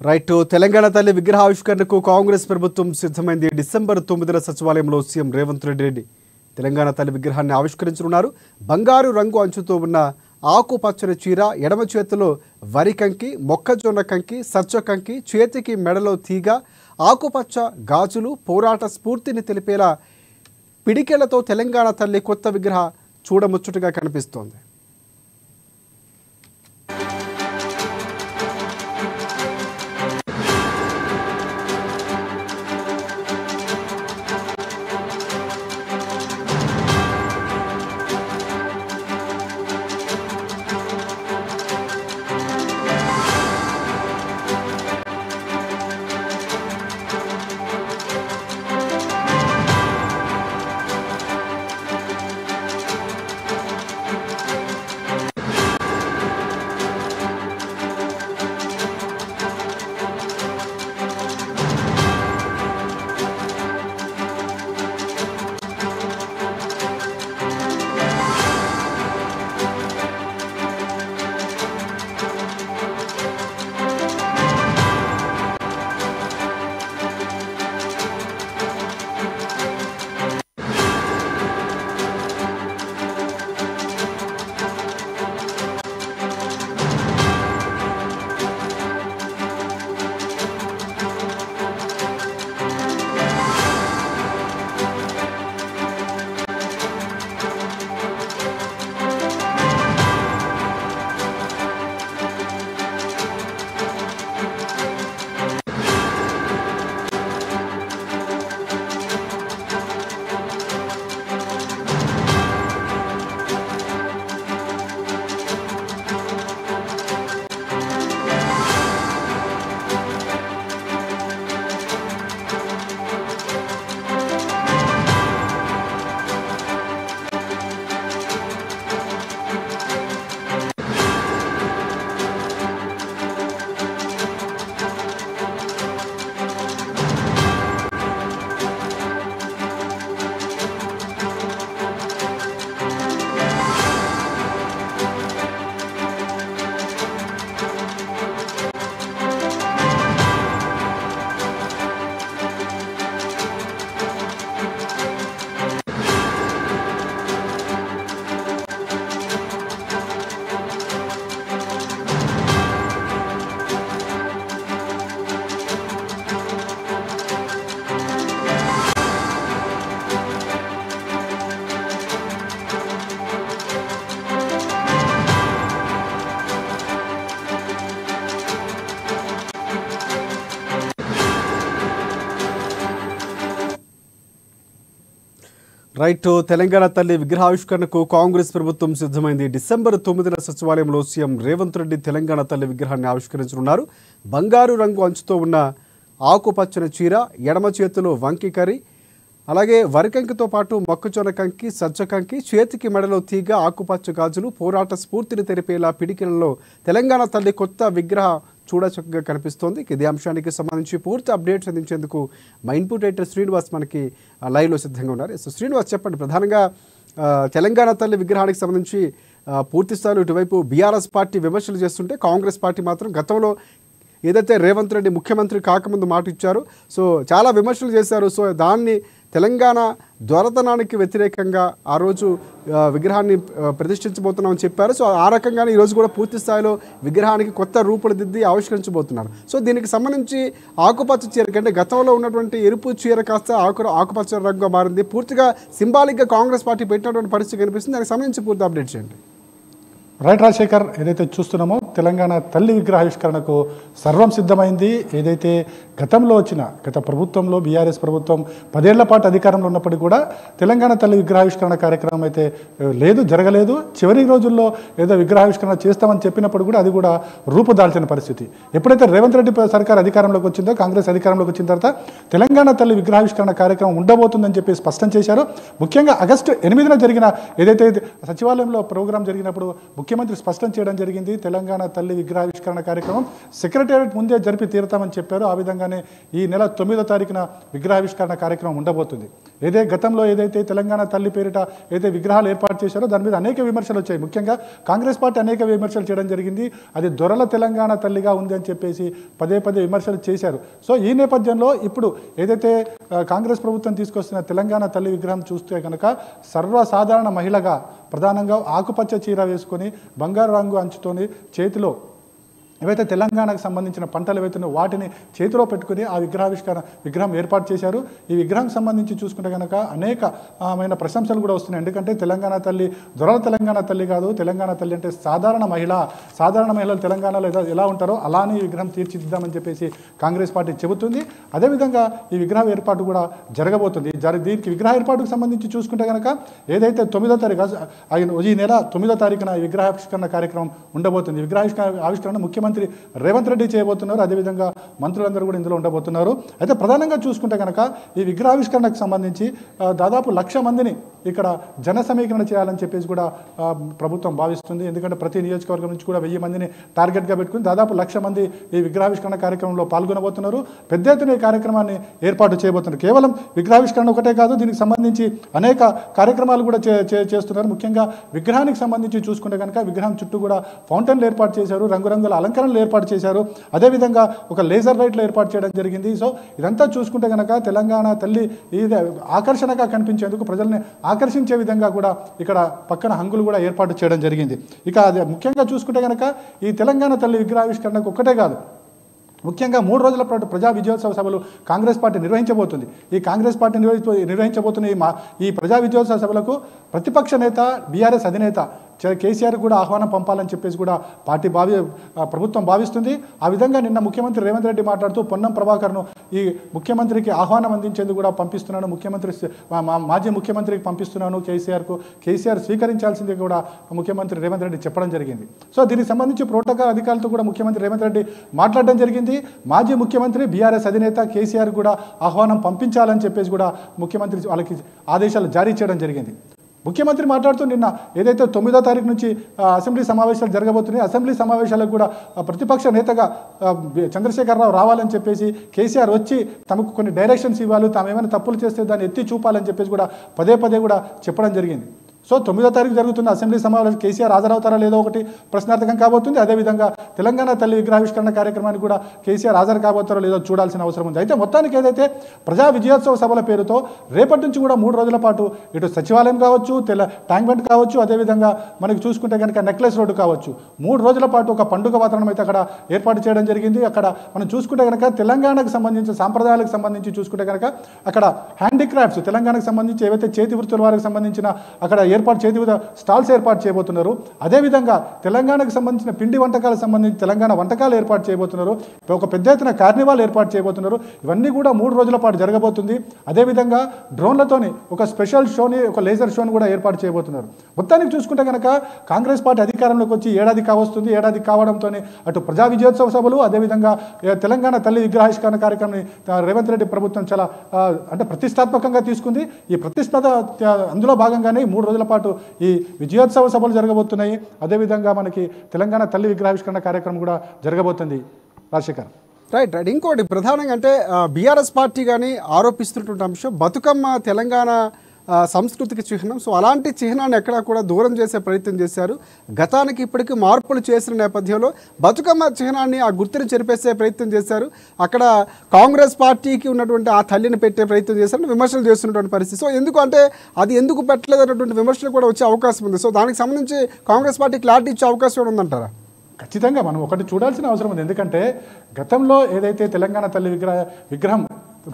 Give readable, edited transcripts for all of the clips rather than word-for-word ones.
Right Telangana తల్లి విగ్రహావిష్కరణకు కాంగ్రెస్ ప్రభుత్వం సిద్ధమైంది. డిసెంబర్ 9న సచివాలయంలో సీఎం రేవంత్ రెడ్డి తెలంగాణ తల్లి విగ్రహాన్ని ఆవిష్కరించనున్నారు. బంగారు రంగు అంచుతో ఉన్న ఆకుపచ్చని చీర, ఎడమ చేతిలో వరి కంకి, మొక్కజొన్న కంకి, సజ్జ కంకి, చేతికి మెడలో తీగ, ఆకుపచ్చ గాజులు పోరాట స్ఫూర్తిని తెలిపేలా పిడికెలతో తెలంగాణ తల్లి కొత్త విగ్రహ చూడముచ్చటగా కనిపిస్తోంది. రైట్ తెలంగాణ తల్లి విగ్రహావిష్కరణకు కాంగ్రెస్ ప్రభుత్వం సిద్ధమైంది. డిసెంబర్ 9న సచివాలయంలో సీఎం రేవంత్ రెడ్డి తెలంగాణ తల్లి విగ్రహాన్ని ఆవిష్కరించనున్నారు. బంగారు రంగు అంచుతో ఉన్న ఆకుపచ్చని చీర, ఎడమ చేతిలో వంకి కర్రీ, అలాగే వరికంకితో పాటు మొక్కజొన్న కంకి, సజ్జ కంకి, చేతికి మెడలో తీగ, ఆకుపచ్చ గాజులు పోరాట స్ఫూర్తిని తెలిపేలా పిడికిలలో తెలంగాణ తల్లి కొత్త విగ్రహ చూడచక్కగా కనిపిస్తోంది. ఇదే అంశానికి సంబంధించి పూర్తి అప్డేట్స్ అందించేందుకు మా ఇన్పుట్ ఎడిటర్ శ్రీనివాస్ మనకి లైవ్లో సిద్ధంగా ఉన్నారు. సో శ్రీనివాస్ చెప్పండి, ప్రధానంగా తెలంగాణ తల్లి విగ్రహానికి సంబంధించి పూర్తి స్థాయిలో ఇటువైపు బీఆర్ఎస్ పార్టీ విమర్శలు చేస్తుంటే కాంగ్రెస్ పార్టీ మాత్రం గతంలో ఏదైతే రేవంత్ రెడ్డి ముఖ్యమంత్రి కాకముందు మాట ఇచ్చారు, సో చాలా విమర్శలు చేశారు. సో దాన్ని తెలంగాణ దొరతనానికి వ్యతిరేకంగా ఆ రోజు విగ్రహాన్ని ప్రతిష్ఠించబోతున్నామని చెప్పారు. సో ఆ రకంగానే ఈరోజు కూడా పూర్తి స్థాయిలో విగ్రహానికి కొత్త రూపుదిద్ది ఆవిష్కరించబోతున్నారు. సో దీనికి సంబంధించి ఆకుపచ్చ చీర కంటే గతంలో ఉన్నటువంటి ఎరుపు చీర కాస్త ఆకుపచ్చ రంగుగా మారింది. పూర్తిగా సింబాలిక్గా కాంగ్రెస్ పార్టీ పెట్టినటువంటి పరిస్థితి కనిపిస్తుంది. దానికి సంబంధించి పూర్తి అప్డేట్ చేయండి. రైట్ రాజశేఖర్, ఏదైతే చూస్తున్నామో తెలంగాణ తల్లి విగ్రహావిష్కరణకు సర్వం సిద్ధమైంది. ఏదైతే గతంలో వచ్చిన గత ప్రభుత్వంలో బీఆర్ఎస్ ప్రభుత్వం 10 ఏళ్ల పాటు అధికారంలో ఉన్నప్పటికీ కూడా తెలంగాణ తల్లి విగ్రహావిష్కరణ కార్యక్రమం అయితే జరగలేదు. చివరి రోజుల్లో ఏదో విగ్రహావిష్కరణ చేస్తామని చెప్పినప్పుడు కూడా అది కూడా రూపుదాల్చిన పరిస్థితి. ఎప్పుడైతే రేవంత్ రెడ్డి సర్కార్ అధికారంలోకి వచ్చిందో, కాంగ్రెస్ అధికారంలోకి వచ్చిన తర్వాత తెలంగాణ తల్లి విగ్రహావిష్కరణ కార్యక్రమం ఉండబోతుందని చెప్పి స్పష్టం చేశారు. ముఖ్యంగా ఆగస్టు 8న జరిగిన ఏదైతే సచివాలయంలో ప్రోగ్రాం జరిగినప్పుడు ముఖ్యమంత్రి స్పష్టం చేయడం జరిగింది. తెలంగాణ తల్లి విగ్రహావిష్కరణ కార్యక్రమం సెక్రటేరియట్ ముందే జరిపి తీరుతామని చెప్పారు. ఆ విధంగానే ఈ నెల 9వ తారీఖున విగ్రహావిష్కరణ కార్యక్రమం ఉండబోతుంది. గతంలో ఏదైతే తెలంగాణ తల్లి పేరిట ఏదైతే విగ్రహాలు ఏర్పాటు చేశారో దాని మీద అనేక విమర్శలు వచ్చాయి. ముఖ్యంగా కాంగ్రెస్ పార్టీ అనేక విమర్శలు చేయడం జరిగింది. అది దొరల తెలంగాణ తల్లిగా ఉంది అని చెప్పేసి పదే విమర్శలు చేశారు. సో ఈ నేపథ్యంలో ఇప్పుడు ఏదైతే కాంగ్రెస్ ప్రభుత్వం తీసుకొస్తున్న తెలంగాణ తల్లి విగ్రహం చూస్తే కనుక సర్వసాధారణ మహిళగా ప్రధానంగా ఆకుపచ్చ చీర వేసుకొని బంగారు రంగు అంచుతోని చేతిలో ఏవైతే తెలంగాణకు సంబంధించిన పంటలు ఏవైతే వాటిని చేతిలో పెట్టుకుని ఆ విగ్రహం ఏర్పాటు చేశారు. ఈ విగ్రహం సంబంధించి చూసుకుంటే కనుక అనేకమైన ప్రశంసలు కూడా వస్తున్నాయి. ఎందుకంటే తెలంగాణ తల్లి దొరల తెలంగాణ తల్లి కాదు, తెలంగాణ తల్లి అంటే సాధారణ మహిళలు తెలంగాణలో ఎలా ఉంటారో అలానే ఈ విగ్రహం తీర్చిదిద్దామని చెప్పేసి కాంగ్రెస్ పార్టీ చెబుతుంది. అదేవిధంగా ఈ విగ్రహం ఏర్పాటు కూడా జరగబోతుంది. దీనికి విగ్రహ ఏర్పాటుకు సంబంధించి చూసుకుంటే కనుక ఏదైతే 9వ తారీఖు ఈ నెల 9వ తారీఖున ఈ విగ్రహావిష్కరణ కార్యక్రమం ఉండబోతుంది. విగ్రహావిష్కరణ ముఖ్యమంత్రి రేవంత్ రెడ్డి చేయబోతున్నారు. అదేవిధంగా మంత్రులందరూ కూడా ఇందులో ఉండబోతున్నారు. అయితే ప్రధానంగా చూసుకుంటే కనుక ఈ విగ్రహావిష్కరణకు సంబంధించి దాదాపు 1,00,000 మందిని ఇక్కడ జన సమీకరణ చేయాలని చెప్పేసి కూడా ప్రభుత్వం భావిస్తుంది. ఎందుకంటే ప్రతి నియోజకవర్గం నుంచి కూడా 1000 మందిని టార్గెట్గా పెట్టుకుని దాదాపు 1,00,000 మంది ఈ విగ్రహావిష్కరణ కార్యక్రమంలో పాల్గొనబోతున్నారు. పెద్ద ఎత్తున ఈ కార్యక్రమాన్ని ఏర్పాటు చేయబోతున్నారు. కేవలం విగ్రహావిష్కరణ ఒకటే కాదు, దీనికి సంబంధించి అనేక కార్యక్రమాలు కూడా చేస్తున్నారు. ముఖ్యంగా విగ్రహానికి సంబంధించి చూసుకుంటే కనుక విగ్రహం చుట్టూ కూడా ఫౌంటైన్లు ఏర్పాటు చేశారు, రంగురంగుల అలంకరణలు ఏర్పాటు చేశారు. అదేవిధంగా ఒక లేజర్ లైట్లు ఏర్పాటు చేయడం జరిగింది. సో ఇదంతా చూసుకుంటే కనుక తెలంగాణ తల్లి ఇది ఆకర్షణగా కనిపించేందుకు ప్రజల్ని ఆకర్షించే విధంగా కూడా ఇక్కడ పక్కన హంగులు కూడా ఏర్పాటు చేయడం జరిగింది. ఇక అదే ముఖ్యంగా చూసుకుంటే కనుక ఈ తెలంగాణ తల్లి విగ్రహావిష్కరణకు ఒక్కటే కాదు, ముఖ్యంగా 3 రోజుల పాటు ప్రజా విజయోత్సవ సభలు కాంగ్రెస్ పార్టీ నిర్వహించబోతుంది. ఈ కాంగ్రెస్ పార్టీ నిర్వహించబోతున్న ఈ ప్రజా విజయోత్సవ సభలకు ప్రతిపక్ష నేత బీఆర్ఎస్ అధినేత కేసీఆర్ కూడా ఆహ్వానం పంపాలని చెప్పేసి కూడా ప్రభుత్వం భావిస్తుంది. ఆ విధంగా నిన్న ముఖ్యమంత్రి రేవంత్ రెడ్డి మాట్లాడుతూ పొన్నం ప్రభాకర్ను ఈ ముఖ్యమంత్రికి ఆహ్వానం అందించేందుకు కూడా పంపిస్తున్నాను, మాజీ ముఖ్యమంత్రికి పంపిస్తున్నాను కేసీఆర్ స్వీకరించాల్సింది కూడా ముఖ్యమంత్రి రేవంత్ రెడ్డి చెప్పడం జరిగింది. సో దీనికి సంబంధించి ప్రోటోకాల్ అధికారులతో కూడా ముఖ్యమంత్రి రేవంత్ రెడ్డి మాట్లాడడం జరిగింది. మాజీ ముఖ్యమంత్రి బీఆర్ఎస్ అధినేత కేసీఆర్ కూడా ఆహ్వానం పంపించాలని చెప్పేసి కూడా ముఖ్యమంత్రి వాళ్ళకి ఆదేశాలు జారీ చేయడం జరిగింది. ముఖ్యమంత్రి మాట్లాడుతూ నిన్న ఏదైతే 9వ తారీఖు నుంచి అసెంబ్లీ సమావేశాలు జరగబోతున్నాయి, అసెంబ్లీ సమావేశాలకు కూడా ప్రతిపక్ష నేతగా చంద్రశేఖరరావు రావాలని చెప్పేసి కేసీఆర్ వచ్చి తమకు కొన్ని డైరెక్షన్స్ ఇవ్వాలి, తాము ఏమైనా తప్పులు చేస్తే దాన్ని ఎత్తి చూపాలని చెప్పేసి కూడా పదే కూడా చెప్పడం జరిగింది. సో 9వ తారీఖు జరుగుతున్న అసెంబ్లీ సమావేశం కేసీఆర్ హాజరవుతారా లేదో ఒకటి ప్రశ్నార్థకం కాబోతుంది. అదేవిధంగా తెలంగాణ తల్లి విగ్రహావిష్కరణ కార్యక్రమానికి కూడా కేసీఆర్ హాజరు కాబోతారో లేదో చూడాల్సిన అవసరం ఉంది. అయితే మొత్తానికి ఏదైతే ప్రజా విజయోత్సవ సభల పేరుతో రేపటి నుంచి కూడా 3 రోజుల పాటు ఇటు సచివాలయం కావచ్చు, ట్యాంక్ బండ్ కావచ్చు, అదేవిధంగా మనకి చూసుకుంటే కనుక నెక్లెస్ రోడ్డు కావచ్చు, 3 రోజుల పాటు ఒక పండుగ వాతావరణం అయితే అక్కడ ఏర్పాటు చేయడం జరిగింది. అక్కడ మనం చూసుకుంటే కనుక తెలంగాణకు సంబంధించిన సాంప్రదాయాలకు సంబంధించి చూసుకుంటే కనుక అక్కడ హ్యాండీక్రాఫ్ట్స్ తెలంగాణకు సంబంధించి ఏవైతే చేతి వృత్తుల వారికి సంబంధించిన అక్కడ చేతి స్టాల్స్ ఏర్పాటు చేయబోతున్నారు. అదేవిధంగా తెలంగాణకు సంబంధించిన పిండి వంటకాలకు సంబంధించి తెలంగాణ వంటకాలు ఏర్పాటు చేయబోతున్నారు. ఒక పెద్ద ఎత్తున కార్నివాల్ ఏర్పాటు చేయబోతున్నారు. ఇవన్నీ కూడా 3 రోజుల పాటు జరగబోతుంది. అదేవిధంగా డ్రోన్లతోని ఒక స్పెషల్ షోని, ఒక లేజర్ షోని కూడా ఏర్పాటు చేయబోతున్నారు. మొత్తానికి చూసుకుంటే కనుక కాంగ్రెస్ పార్టీ అధికారంలోకి వచ్చి ఏడాది కావస్తుంది. ఏడాది కావడంతో అటు ప్రజా విజయోత్సవ సభలు, అదేవిధంగా తెలంగాణ తల్లి విగ్రహావిష్కరణ కార్యక్రమాన్ని రేవంత్ రెడ్డి ప్రభుత్వం చాలా ప్రతిష్టాత్మకంగా తీసుకుంది. ఈ ప్రతిష్ఠత అందులో భాగంగానే 3 రోజుల పాటు ఈ విజయోత్సవ సభలు జరగబోతున్నాయి. అదేవిధంగా మనకి తెలంగాణ తల్లి విగ్రహావిష్కరణ కార్యక్రమం కూడా జరగబోతుంది. రాజశేఖర్ రైట్. ఇంకోటి ప్రధానంగా అంటే బీఆర్ఎస్ పార్టీ కానీ ఆరోపిస్తున్నటువంటి అంశం బతుకమ్మ తెలంగాణ సంస్కృతికి చిహ్నం. సో అలాంటి చిహ్నాన్ని ఎక్కడా కూడా దూరం చేసే ప్రయత్నం చేశారు. గతానికి ఇప్పటికీ మార్పులు చేసిన నేపథ్యంలో బతుకమ్మ చిహ్నాన్ని ఆ గుర్తుని చెరిపేసే ప్రయత్నం చేశారు. అక్కడ కాంగ్రెస్ పార్టీకి ఉన్నటువంటి ఆ తల్లిని పెట్టే ప్రయత్నం చేశారని విమర్శలు చేస్తున్నటువంటి పరిస్థితి. సో ఎందుకంటే అది ఎందుకు పెట్టలేదు అన్నటువంటి విమర్శలు కూడా వచ్చే అవకాశం ఉంది. సో దానికి సంబంధించి కాంగ్రెస్ పార్టీ క్లారిటీ ఇచ్చే అవకాశం కూడా ఉందంటారా? ఖచ్చితంగా మనం ఒకటి చూడాల్సిన అవసరం ఉంది. ఎందుకంటే గతంలో ఏదైతే తెలంగాణ తల్లి విగ్రహం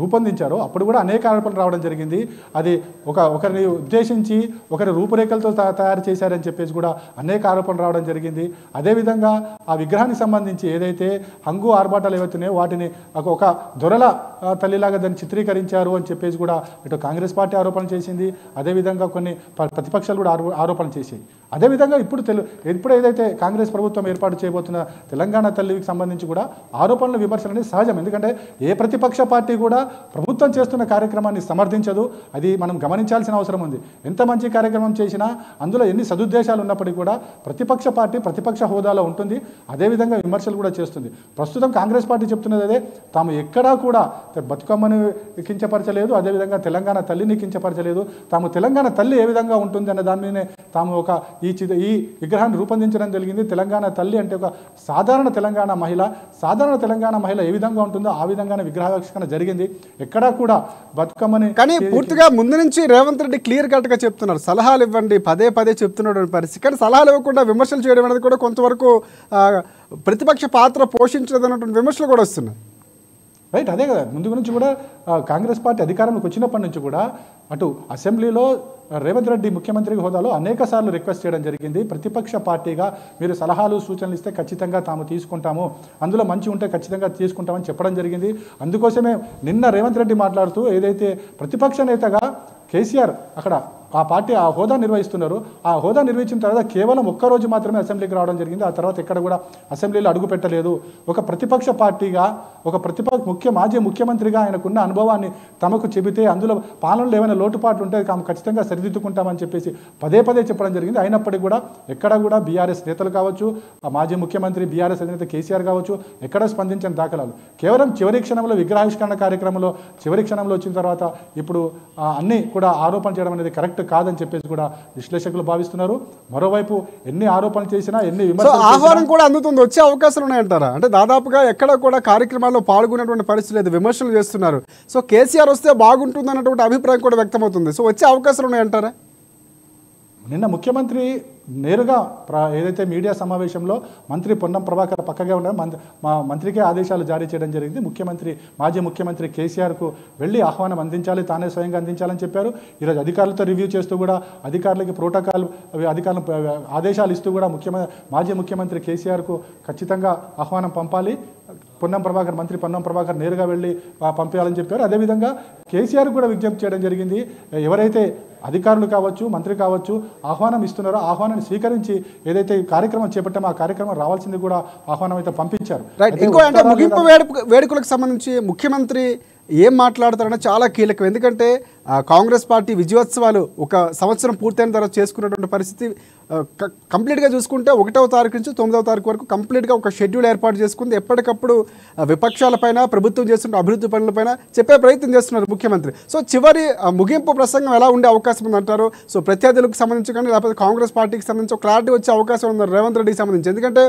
రూపొందించారో అప్పుడు కూడా అనేక ఆరోపణలు రావడం జరిగింది. అది ఒకరిని ఉద్దేశించి ఒకరి రూపురేఖలతో తయారు చేశారని చెప్పేసి కూడా అనేక ఆరోపణలు రావడం జరిగింది. అదేవిధంగా ఆ విగ్రహానికి సంబంధించి ఏదైతే హంగు ఆర్భాటాలు ఏవైతున్నాయో వాటిని ఒక దొరల తల్లిలాగా దాన్ని చిత్రీకరించారు అని చెప్పేసి కూడా ఇటు కాంగ్రెస్ పార్టీ ఆరోపణ చేసింది. అదేవిధంగా కొన్ని ప్రతిపక్షాలు కూడా ఆరోపణ చేసాయి. అదేవిధంగా ఇప్పుడు ఏదైతే కాంగ్రెస్ ప్రభుత్వం ఏర్పాటు చేయబోతున్న తెలంగాణ తల్లికి సంబంధించి కూడా ఆరోపణలు విమర్శలు అనేది సహజం. ఎందుకంటే ఏ ప్రతిపక్ష పార్టీ కూడా ప్రభుత్వం చేస్తున్న కార్యక్రమాన్ని సమర్థించదు. అది మనం గమనించాల్సిన అవసరం ఉంది. ఎంత మంచి కార్యక్రమం చేసినా అందులో ఎన్ని సదుద్దేశాలు ఉన్నప్పటికీ కూడా ప్రతిపక్ష పార్టీ ప్రతిపక్ష హోదాలో ఉంటుంది. అదేవిధంగా విమర్శలు కూడా చేస్తుంది. ప్రస్తుతం కాంగ్రెస్ పార్టీ చెప్తున్నది అదే, తాము ఎక్కడా కూడా బతుకమ్మని కించపరచలేదు, అదేవిధంగా తెలంగాణ తల్లిని కించపరచలేదు. తాము తెలంగాణ తల్లి ఏ విధంగా ఉంటుంది అనే దాని మీదనే తాము ఈ విగ్రహాన్ని రూపొందించడం జరిగింది. తెలంగాణ తల్లి అంటే ఒక సాధారణ తెలంగాణ మహిళ ఏ విధంగా ఉంటుందో ఆ విధంగానే విగ్రహావిష్కరణ జరిగింది. ఎక్కడా కూడా బతుకమ్మని కానీ పూర్తిగా ముందు నుంచి రేవంత్ రెడ్డి క్లియర్ కట్ గా చెప్తున్నారు, సలహాలు ఇవ్వండి, పదే చెప్తున్నాడు పరిస్థితి. కానీ సలహాలు ఇవ్వకుండా విమర్శలు చేయడం అనేది కూడా కొంతవరకు ప్రతిపక్ష పాత్ర పోషించలేదు అన్నటువంటి విమర్శలు కూడా వస్తున్నాయి. రైట్, అదే కదా. ముందు నుంచి కూడా కాంగ్రెస్ పార్టీ అధికారంలోకి వచ్చినప్పటి నుంచి కూడా అటు అసెంబ్లీలో రేవంత్ రెడ్డి ముఖ్యమంత్రి హోదాలో అనేక సార్లు రిక్వెస్ట్ చేయడం జరిగింది. ప్రతిపక్ష పార్టీగా మీరు సలహాలు సూచనలు ఇస్తే ఖచ్చితంగా తాము తీసుకుంటాము, అందులో మంచి ఉంటే ఖచ్చితంగా తీసుకుంటామని చెప్పడం జరిగింది. అందుకోసమే నిన్న రేవంత్ రెడ్డి మాట్లాడుతూ ఏదైతే ప్రతిపక్ష నేతగా కేసీఆర్ అక్కడ ఆ పార్టీ ఆ హోదా నిర్వహిస్తున్నారు, ఆ హోదా నిర్వహించిన తర్వాత కేవలం ఒక్కరోజు మాత్రమే అసెంబ్లీకి రావడం జరిగింది. ఆ తర్వాత ఎక్కడ కూడా అసెంబ్లీలో అడుగు పెట్టలేదు. ఒక ప్రతిపక్ష పార్టీగా మాజీ ముఖ్యమంత్రిగా ఆయనకున్న అనుభవాన్ని తమకు చెబితే అందులో పాలనలో ఏమైనా లోటుపాట్లు ఉంటే తాము ఖచ్చితంగా సరిదిద్దుకుంటామని చెప్పేసి పదే చెప్పడం జరిగింది. అయినప్పటికీ కూడా ఎక్కడ కూడా బీఆర్ఎస్ నేతలు కావచ్చు, ఆ మాజీ ముఖ్యమంత్రి బీఆర్ఎస్ అధినేత కేసీఆర్ కావచ్చు, ఎక్కడ స్పందించిన దాఖలాలు. కేవలం చివరి క్షణంలో విగ్రహావిష్కరణ కార్యక్రమంలో చివరి క్షణంలో వచ్చిన తర్వాత ఇప్పుడు అన్నీ కూడా ఆరోపణ చేయడం అనేది కరెక్ట్ కాదని చెప్పేసి కూడా విశ్లేషకులు భావిస్తున్నారు. మరోవైపు ఎన్ని ఆరోపణలు చేసినా ఎన్ని విమర్శలు ఆహ్వానం కూడా అందుతుంది, వచ్చే అవకాశాలు ఉన్నాయంటారా? అంటే దాదాపుగా ఎక్కడ కూడా కార్యక్రమాల్లో పాల్గొనేటువంటి పరిస్థితి లేదు, విమర్శలు చేస్తున్నారు. సో కేసీఆర్ వస్తే బాగుంటుంది అన్నటువంటి అభిప్రాయం కూడా వ్యక్తమవుతుంది. సో వచ్చే అవకాశాలు ఉన్నాయంటారా? నిన్న ముఖ్యమంత్రి నేరుగా ఏదైతే మీడియా సమావేశంలో మంత్రి పొన్నం ప్రభాకర్ పక్కగా ఉన్నారు, మా మంత్రికే ఆదేశాలు జారీ చేయడం జరిగింది. మాజీ ముఖ్యమంత్రి కేసీఆర్కు వెళ్ళి ఆహ్వానం అందించాలి, తానే స్వయంగా అందించాలని చెప్పారు. ఈరోజు అధికారులతో రివ్యూ చేస్తూ కూడా అధికారులకి ప్రోటోకాల్ ఆదేశాలు ఇస్తూ కూడా మాజీ ముఖ్యమంత్రి కేసీఆర్కు ఖచ్చితంగా ఆహ్వానం పంపాలి, మంత్రి పొన్నం ప్రభాకర్ నేరుగా వెళ్ళి పంపించాలని చెప్పారు. అదేవిధంగా కేసీఆర్ కూడా విజ్ఞప్తి చేయడం జరిగింది, ఎవరైతే అధికారులు కావచ్చు మంత్రి కావచ్చు ఆహ్వానం ఇస్తున్నారో ఆహ్వానాన్ని స్వీకరించి ఏదైతే కార్యక్రమం చేపట్టామో ఆ కార్యక్రమం రావాల్సింది కూడా ఆహ్వానం అయితే పంపించారు. ఇంకో అంటే ముగింపు వేడుకలకు సంబంధించి ముఖ్యమంత్రి ఏం మాట్లాడతారన్న చాలా కీలకం. ఎందుకంటే కాంగ్రెస్ పార్టీ విజయోత్సవాలు ఒక సంవత్సరం పూర్తయిన తర్వాత చేసుకున్నటువంటి పరిస్థితి కంప్లీట్గా చూసుకుంటే 1వ తారీఖు నుంచి 9వ తారీఖు వరకు కంప్లీట్గా ఒక షెడ్యూల్ ఏర్పాటు చేసుకుంది. ఎప్పటికప్పుడు విపక్షాలపైన ప్రభుత్వం చేస్తున్న అభివృద్ధి పనులపైన చెప్పే ప్రయత్నం చేస్తున్నారు ముఖ్యమంత్రి. సో చివరి ముగింపు ప్రసంగం ఎలా ఉండే అవకాశం ఉందంటారు? సో ప్రత్యర్థులకు సంబంధించి కానీ లేకపోతే కాంగ్రెస్ పార్టీకి సంబంధించి ఒక క్లారిటీ వచ్చే అవకాశం ఉంది రేవంత్ రెడ్డికి సంబంధించి. ఎందుకంటే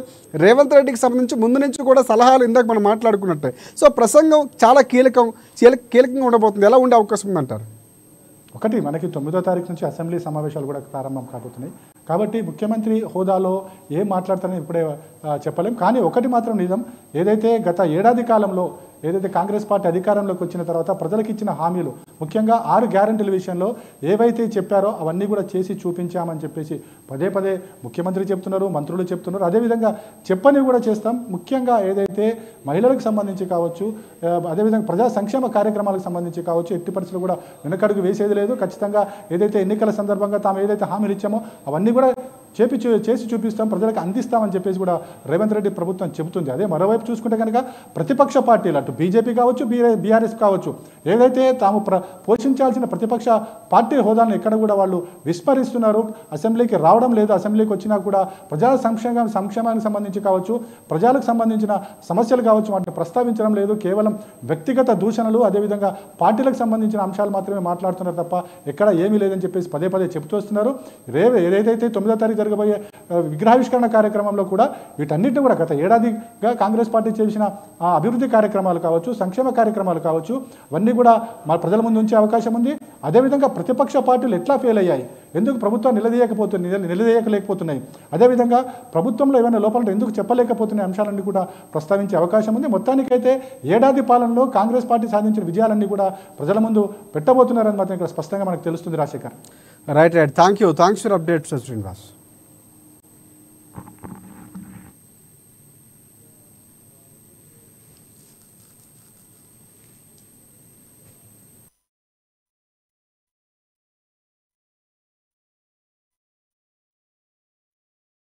రేవంత్ రెడ్డికి సంబంధించి ముందు నుంచి కూడా సలహాలు ఇందాక మనం మాట్లాడుకున్నట్టే. సో ప్రసంగం చాలా కీలకంగా ఉండబోతుంది. ఎలా ఉండే అవకాశం ఉందంటారు? ఒకటి, మనకి 9వ తారీఖు నుంచి అసెంబ్లీ సమావేశాలు కూడా ప్రారంభం కాబోతున్నాయి కాబట్టి ముఖ్యమంత్రి హోదాలో ఏం మాట్లాడతారని ఇప్పుడే చెప్పలేం. కానీ ఒకటి మాత్రం నిజం, ఏదైతే గత ఏడాది కాలంలో ఏదైతే కాంగ్రెస్ పార్టీ అధికారంలోకి వచ్చిన తర్వాత ప్రజలకు ఇచ్చిన హామీలు, ముఖ్యంగా 6 గ్యారెంటీల విషయంలో ఏవైతే చెప్పారో అవన్నీ కూడా చేసి చూపించామని చెప్పేసి పదే ముఖ్యమంత్రి చెప్తున్నారు, మంత్రులు చెప్తున్నారు. అదేవిధంగా చెప్పని కూడా చేస్తాం. ముఖ్యంగా ఏదైతే మహిళలకు సంబంధించి కావచ్చు, అదేవిధంగా ప్రజా సంక్షేమ కార్యక్రమాలకు సంబంధించి కావచ్చు, ఎట్టి పరిస్థితులు కూడా వెనకడుగు వేసేది లేదు. ఖచ్చితంగా ఏదైతే ఎన్నికల సందర్భంగా తాము ఏదైతే హామీలు ఇచ్చామో అవన్నీ కూడా చేసి చూపిస్తాం, ప్రజలకు అందిస్తామని చెప్పేసి కూడా రేవంత్ రెడ్డి ప్రభుత్వం చెబుతుంది. అదే మరోవైపు చూసుకుంటే కనుక ప్రతిపక్ష పార్టీలు అటు బీజేపీ కావచ్చు బీఆర్ఎస్ కావచ్చు ఏదైతే తాము పోషించాల్సిన ప్రతిపక్ష పార్టీ హోదాలను ఎక్కడ కూడా వాళ్ళు విస్మరిస్తున్నారు, అసెంబ్లీకి రావడం లేదు. అసెంబ్లీకి వచ్చినా కూడా ప్రజా సంక్షేమానికి సంబంధించి కావచ్చు, ప్రజలకు సంబంధించిన సమస్యలు కావచ్చు వాటిని ప్రస్తావించడం లేదు. కేవలం వ్యక్తిగత దూషణలు అదేవిధంగా పార్టీలకు సంబంధించిన అంశాలు మాత్రమే మాట్లాడుతున్నారు తప్ప ఎక్కడ ఏమీ లేదని చెప్పేసి పదే చెబుతూ వస్తున్నారు. ఏదైతే 9వ తారీఖు జరగబోయే విగ్రహావిష్కరణ కార్యక్రమంలో కూడా వీటన్నిటిని కూడా గత ఏడాదిగా కాంగ్రెస్ పార్టీ చేసిన అభివృద్ధి కార్యక్రమాలు కావచ్చు, సంక్షేమ కార్యక్రమాలు కావచ్చు, అవన్నీ కూడా మా ప్రజల ముందు ఉంచే అవకాశం ఉంది. అదేవిధంగా ప్రతిపక్ష పార్టీలు ఎట్లా ఫెయిల్ అయ్యాయి, ఎందుకు ప్రభుత్వం నిలదీయలేకపోతున్నాయి, అదేవిధంగా ప్రభుత్వంలో ఏమైనా లోపాలు ఎందుకు చెప్పలేకపోతున్న అంశాలన్నీ కూడా ప్రస్తావించే అవకాశం ఉంది. మొత్తానికైతే ఏడాది పాలనలో కాంగ్రెస్ పార్టీ సాధించిన విజయాలన్నీ కూడా ప్రజల ముందు పెట్టబోతున్నారని మాత్రం ఇక్కడ స్పష్టంగా మనకు తెలుస్తుంది. Rajasekhar. Right. Thanks for updates Srinivas.